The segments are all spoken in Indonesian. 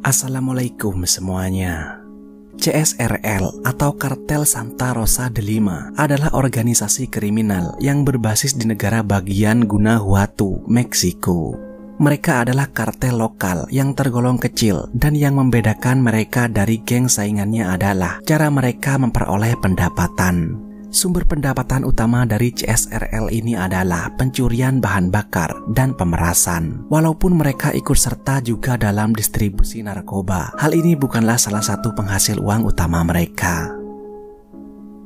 Assalamualaikum semuanya. CSRL atau Kartel Santa Rosa de Lima adalah organisasi kriminal yang berbasis di negara bagian Guanajuato, Meksiko. Mereka adalah kartel lokal yang tergolong kecil, dan yang membedakan mereka dari geng saingannya adalah cara mereka memperoleh pendapatan. Sumber pendapatan utama dari CSRL ini adalah pencurian bahan bakar dan pemerasan. Walaupun mereka ikut serta juga dalam distribusi narkoba, hal ini bukanlah salah satu penghasil uang utama mereka.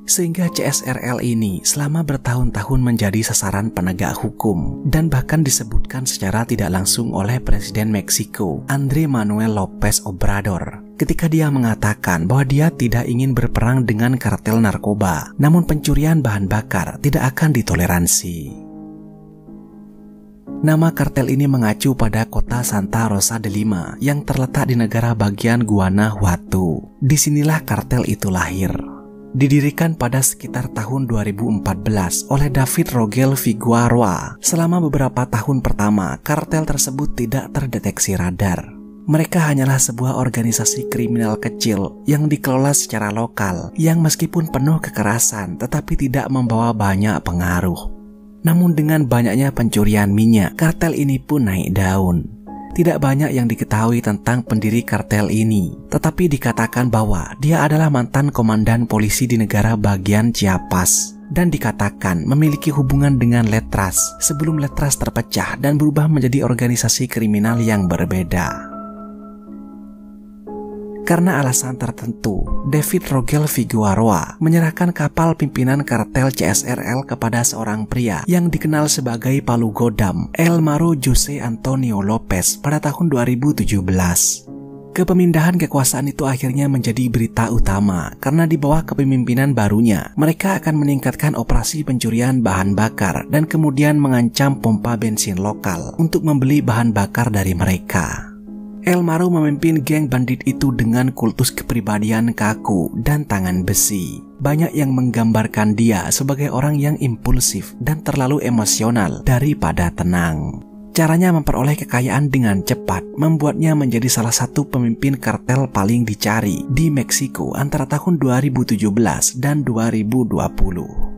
Sehingga CSRL ini selama bertahun-tahun menjadi sasaran penegak hukum, dan bahkan disebutkan secara tidak langsung oleh Presiden Meksiko, Andrés Manuel López Obrador, ketika dia mengatakan bahwa dia tidak ingin berperang dengan kartel narkoba, namun pencurian bahan bakar tidak akan ditoleransi. Nama kartel ini mengacu pada kota Santa Rosa de Lima yang terletak di negara bagian Guanajuato. Disinilah kartel itu lahir. Didirikan pada sekitar tahun 2014 oleh David Rogel Figueroa. Selama beberapa tahun pertama, kartel tersebut tidak terdeteksi radar. Mereka hanyalah sebuah organisasi kriminal kecil yang dikelola secara lokal, yang meskipun penuh kekerasan tetapi tidak membawa banyak pengaruh. Namun dengan banyaknya pencurian minyak, kartel ini pun naik daun. Tidak banyak yang diketahui tentang pendiri kartel ini, tetapi dikatakan bahwa dia adalah mantan komandan polisi di negara bagian Chiapas, dan dikatakan memiliki hubungan dengan Letras sebelum Letras terpecah dan berubah menjadi organisasi kriminal yang berbeda. Karena alasan tertentu, David Rogel Figueroa menyerahkan kapal pimpinan kartel CSRL kepada seorang pria yang dikenal sebagai Palu Godam, Elmaro Jose Antonio Lopez pada tahun 2017. Kepemindahan kekuasaan itu akhirnya menjadi berita utama karena di bawah kepemimpinan barunya, mereka akan meningkatkan operasi pencurian bahan bakar dan kemudian mengancam pompa bensin lokal untuk membeli bahan bakar dari mereka. Elmaro memimpin geng bandit itu dengan kultus kepribadian kaku dan tangan besi. Banyak yang menggambarkan dia sebagai orang yang impulsif dan terlalu emosional daripada tenang. Caranya memperoleh kekayaan dengan cepat membuatnya menjadi salah satu pemimpin kartel paling dicari di Meksiko antara tahun 2017 dan 2020.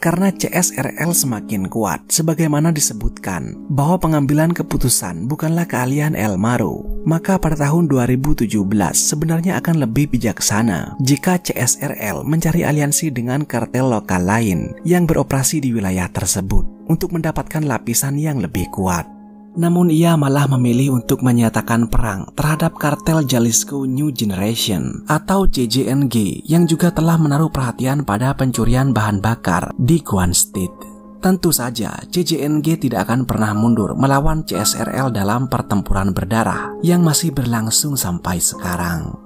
Karena CSRL semakin kuat, sebagaimana disebutkan bahwa pengambilan keputusan bukanlah keahlian Elmaro, maka pada tahun 2017 sebenarnya akan lebih bijaksana jika CSRL mencari aliansi dengan kartel lokal lain yang beroperasi di wilayah tersebut untuk mendapatkan lapisan yang lebih kuat. Namun ia malah memilih untuk menyatakan perang terhadap kartel Jalisco New Generation atau JJNG yang juga telah menaruh perhatian pada pencurian bahan bakar di Guan State. Tentu saja JJNG tidak akan pernah mundur melawan CSRL dalam pertempuran berdarah yang masih berlangsung sampai sekarang.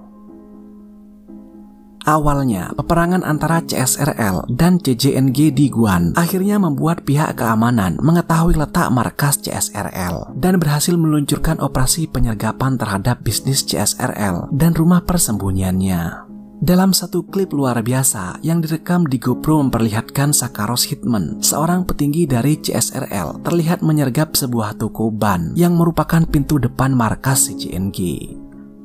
Awalnya, peperangan antara CSRL dan JJNG di Guan akhirnya membuat pihak keamanan mengetahui letak markas CSRL dan berhasil meluncurkan operasi penyergapan terhadap bisnis CSRL dan rumah persembunyiannya. Dalam satu klip luar biasa yang direkam di GoPro memperlihatkan Sakaros Hitman, seorang petinggi dari CSRL, terlihat menyergap sebuah toko ban yang merupakan pintu depan markas JJNG.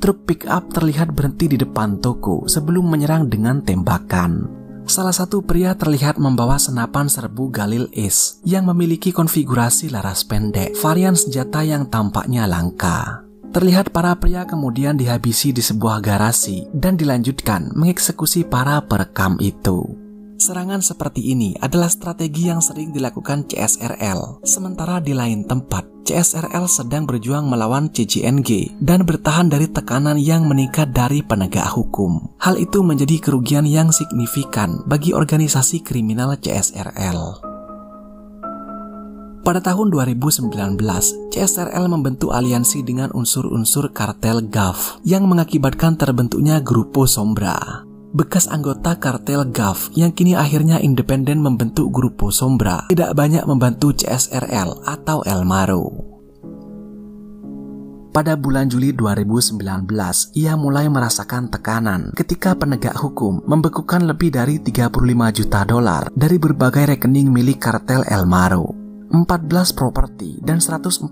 Truk pick-up terlihat berhenti di depan toko sebelum menyerang dengan tembakan. Salah satu pria terlihat membawa senapan serbu Galil Ace yang memiliki konfigurasi laras pendek, varian senjata yang tampaknya langka. Terlihat para pria kemudian dihabisi di sebuah garasi dan dilanjutkan mengeksekusi para perekam itu. Serangan seperti ini adalah strategi yang sering dilakukan CSRL, sementara di lain tempat, CSRL sedang berjuang melawan JJNG dan bertahan dari tekanan yang meningkat dari penegak hukum. Hal itu menjadi kerugian yang signifikan bagi organisasi kriminal CSRL. Pada tahun 2019, CSRL membentuk aliansi dengan unsur-unsur kartel GAF yang mengakibatkan terbentuknya Grupo Sombra. Bekas anggota kartel GAF yang kini akhirnya independen membentuk Grupo Sombra tidak banyak membantu CSRL atau Elmaro. pada bulan Juli 2019, ia mulai merasakan tekanan ketika penegak hukum membekukan lebih dari 35 juta dolar dari berbagai rekening milik kartel El Maru. 14 properti dan 147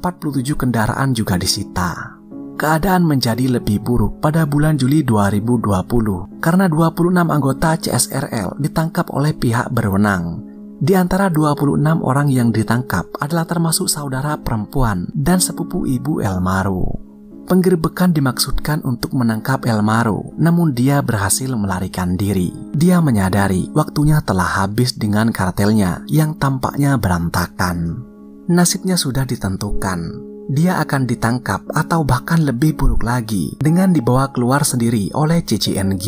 kendaraan juga disita. Keadaan menjadi lebih buruk pada bulan Juli 2020 karena 26 anggota CSRL ditangkap oleh pihak berwenang. Di antara 26 orang yang ditangkap adalah termasuk saudara perempuan dan sepupu ibu El Maru. Penggerebekan dimaksudkan untuk menangkap El Maru, namun dia berhasil melarikan diri. Dia menyadari waktunya telah habis dengan kartelnya yang tampaknya berantakan. Nasibnya sudah ditentukan. Dia akan ditangkap atau bahkan lebih buruk lagi dengan dibawa keluar sendiri oleh CJNG.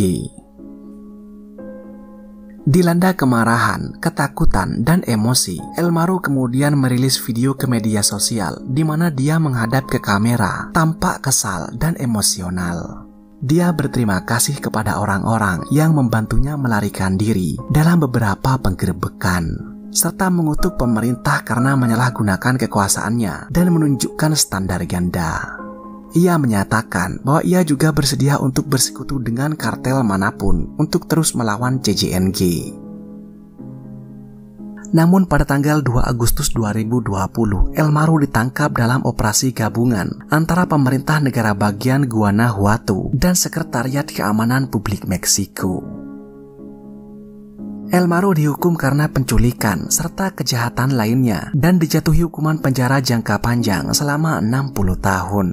Dilanda kemarahan, ketakutan, dan emosi, El Maru kemudian merilis video ke media sosial di mana dia menghadap ke kamera, tampak kesal dan emosional. Dia berterima kasih kepada orang-orang yang membantunya melarikan diri dalam beberapa penggerebekan, serta mengutuk pemerintah karena menyalahgunakan kekuasaannya dan menunjukkan standar ganda. Ia menyatakan bahwa ia juga bersedia untuk bersekutu dengan kartel manapun untuk terus melawan CJNG. Namun pada tanggal 2 Agustus 2020, El Maru ditangkap dalam operasi gabungan antara pemerintah negara bagian Guanajuato dan Sekretariat Keamanan Publik Meksiko. El Maru dihukum karena penculikan serta kejahatan lainnya dan dijatuhi hukuman penjara jangka panjang selama 60 tahun.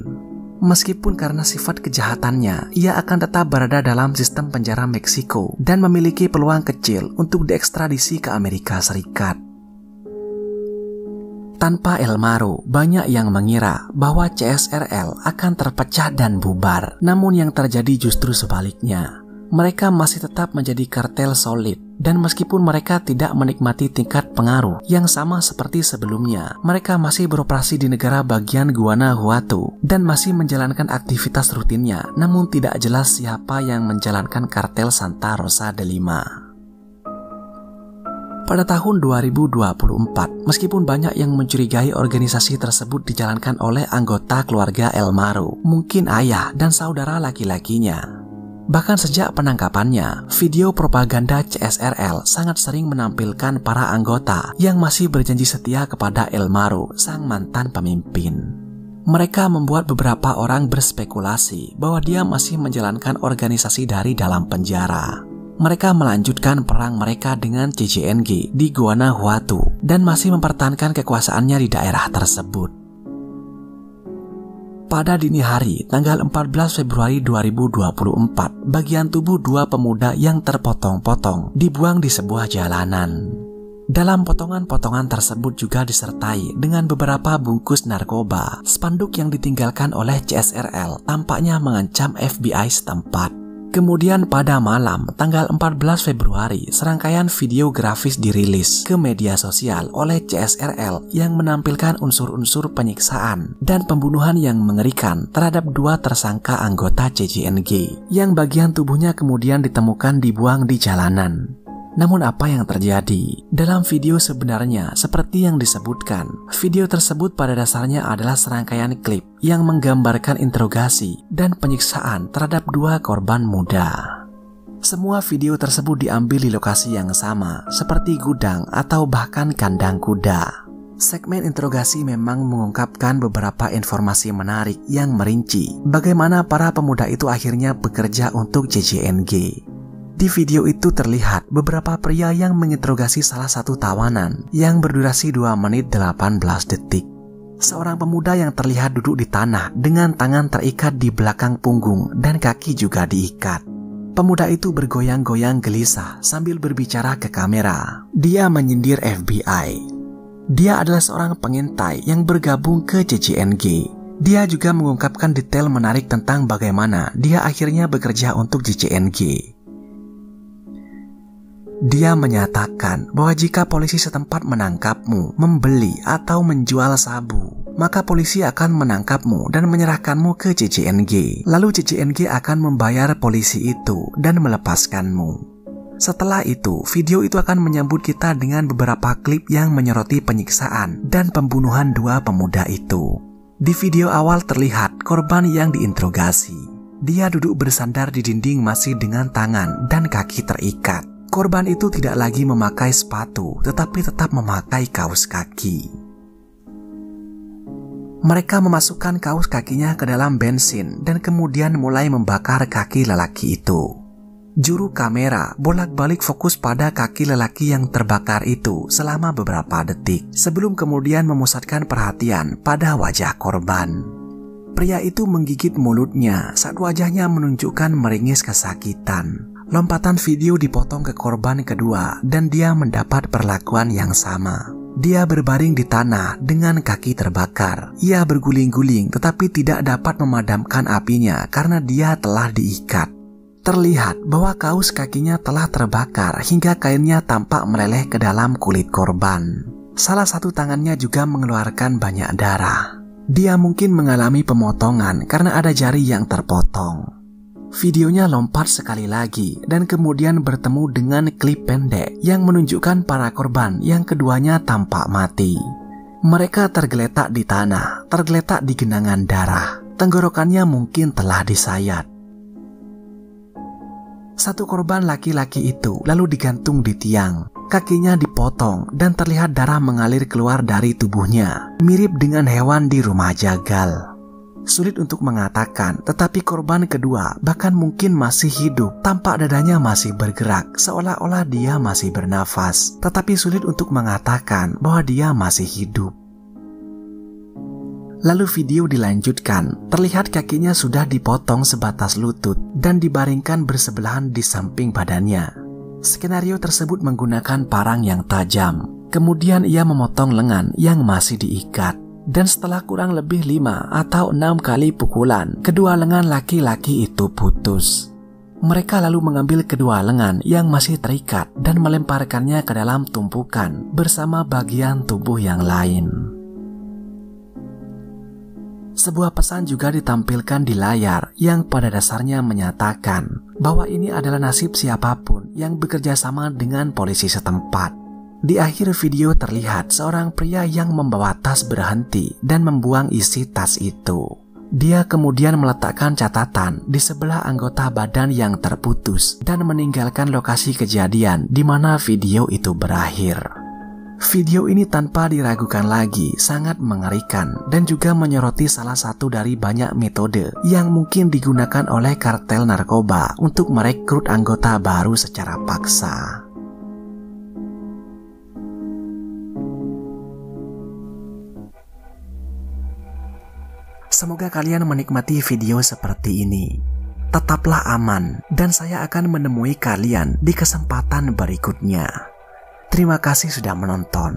Meskipun karena sifat kejahatannya, ia akan tetap berada dalam sistem penjara Meksiko dan memiliki peluang kecil untuk diekstradisi ke Amerika Serikat. Tanpa El Maru, banyak yang mengira bahwa CSRL akan terpecah dan bubar. Namun yang terjadi justru sebaliknya. Mereka masih tetap menjadi kartel solid, dan meskipun mereka tidak menikmati tingkat pengaruh yang sama seperti sebelumnya, mereka masih beroperasi di negara bagian Guanajuato dan masih menjalankan aktivitas rutinnya, namun tidak jelas siapa yang menjalankan kartel Santa Rosa de Lima. Pada tahun 2024, meskipun banyak yang mencurigai organisasi tersebut dijalankan oleh anggota keluarga El Maru, mungkin ayah dan saudara laki-lakinya. Bahkan sejak penangkapannya, video propaganda CSRL sangat sering menampilkan para anggota yang masih berjanji setia kepada El Maru, sang mantan pemimpin. Mereka membuat beberapa orang berspekulasi bahwa dia masih menjalankan organisasi dari dalam penjara. Mereka melanjutkan perang mereka dengan CJNG di Guanajuato dan masih mempertahankan kekuasaannya di daerah tersebut. Pada dini hari, tanggal 14 Februari 2024, bagian tubuh dua pemuda yang terpotong-potong dibuang di sebuah jalanan. Dalam potongan-potongan tersebut juga disertai dengan beberapa bungkus narkoba. Spanduk yang ditinggalkan oleh CSRL tampaknya mengancam FBI setempat. Kemudian pada malam tanggal 14 Februari, serangkaian video grafis dirilis ke media sosial oleh CSRL yang menampilkan unsur-unsur penyiksaan dan pembunuhan yang mengerikan terhadap dua tersangka anggota CJNG yang bagian tubuhnya kemudian ditemukan dibuang di jalanan. Namun apa yang terjadi? Dalam video sebenarnya seperti yang disebutkan, video tersebut pada dasarnya adalah serangkaian klip yang menggambarkan interogasi dan penyiksaan terhadap dua korban muda. Semua video tersebut diambil di lokasi yang sama, seperti gudang atau bahkan kandang kuda. Segmen interogasi memang mengungkapkan beberapa informasi menarik yang merinci bagaimana para pemuda itu akhirnya bekerja untuk CJNG. Di video itu terlihat beberapa pria yang menginterogasi salah satu tawanan yang berdurasi 2 menit 18 detik. Seorang pemuda yang terlihat duduk di tanah dengan tangan terikat di belakang punggung dan kaki juga diikat. Pemuda itu bergoyang-goyang gelisah sambil berbicara ke kamera. Dia menyindir FBI. Dia adalah seorang pengintai yang bergabung ke CJNG. Dia juga mengungkapkan detail menarik tentang bagaimana dia akhirnya bekerja untuk CJNG. Dia menyatakan bahwa jika polisi setempat menangkapmu, membeli atau menjual sabu, maka polisi akan menangkapmu dan menyerahkanmu ke CJNG. Lalu CJNG akan membayar polisi itu dan melepaskanmu. Setelah itu, video itu akan menyambut kita dengan beberapa klip yang menyoroti penyiksaan dan pembunuhan dua pemuda itu. Di video awal terlihat korban yang diinterogasi. Dia duduk bersandar di dinding masih dengan tangan dan kaki terikat. Korban itu tidak lagi memakai sepatu, tetapi tetap memakai kaos kaki. Mereka memasukkan kaos kakinya ke dalam bensin dan kemudian mulai membakar kaki lelaki itu. Juru kamera bolak-balik fokus pada kaki lelaki yang terbakar itu selama beberapa detik sebelum kemudian memusatkan perhatian pada wajah korban. Pria itu menggigit mulutnya saat wajahnya menunjukkan meringis kesakitan. Lompatan video dipotong ke korban kedua dan dia mendapat perlakuan yang sama. Dia berbaring di tanah dengan kaki terbakar. Ia berguling-guling tetapi tidak dapat memadamkan apinya karena dia telah diikat. Terlihat bahwa kaos kakinya telah terbakar hingga kainnya tampak meleleh ke dalam kulit korban. Salah satu tangannya juga mengeluarkan banyak darah. Dia mungkin mengalami pemotongan karena ada jari yang terpotong. Videonya lompat sekali lagi dan kemudian bertemu dengan klip pendek yang menunjukkan para korban yang keduanya tampak mati. Mereka tergeletak di tanah, tergeletak di genangan darah. Tenggorokannya mungkin telah disayat. Satu korban laki-laki itu lalu digantung di tiang. Kakinya dipotong dan terlihat darah mengalir keluar dari tubuhnya, mirip dengan hewan di rumah jagal. Sulit untuk mengatakan, tetapi korban kedua bahkan mungkin masih hidup. Tampak dadanya masih bergerak, seolah-olah dia masih bernafas. Tetapi sulit untuk mengatakan bahwa dia masih hidup. Lalu video dilanjutkan, terlihat kakinya sudah dipotong sebatas lutut dan dibaringkan bersebelahan di samping badannya. Skenario tersebut menggunakan parang yang tajam. Kemudian ia memotong lengan yang masih diikat. Dan setelah kurang lebih 5 atau 6 kali pukulan, kedua lengan laki-laki itu putus. Mereka lalu mengambil kedua lengan yang masih terikat dan melemparkannya ke dalam tumpukan bersama bagian tubuh yang lain. Sebuah pesan juga ditampilkan di layar yang pada dasarnya menyatakan bahwa ini adalah nasib siapapun yang bekerja sama dengan polisi setempat. Di akhir video terlihat seorang pria yang membawa tas berhenti dan membuang isi tas itu. Dia kemudian meletakkan catatan di sebelah anggota badan yang terputus dan meninggalkan lokasi kejadian di mana video itu berakhir. Video ini tanpa diragukan lagi sangat mengerikan dan juga menyoroti salah satu dari banyak metode yang mungkin digunakan oleh kartel narkoba untuk merekrut anggota baru secara paksa. Semoga kalian menikmati video seperti ini. Tetaplah aman dan saya akan menemui kalian di kesempatan berikutnya. Terima kasih sudah menonton.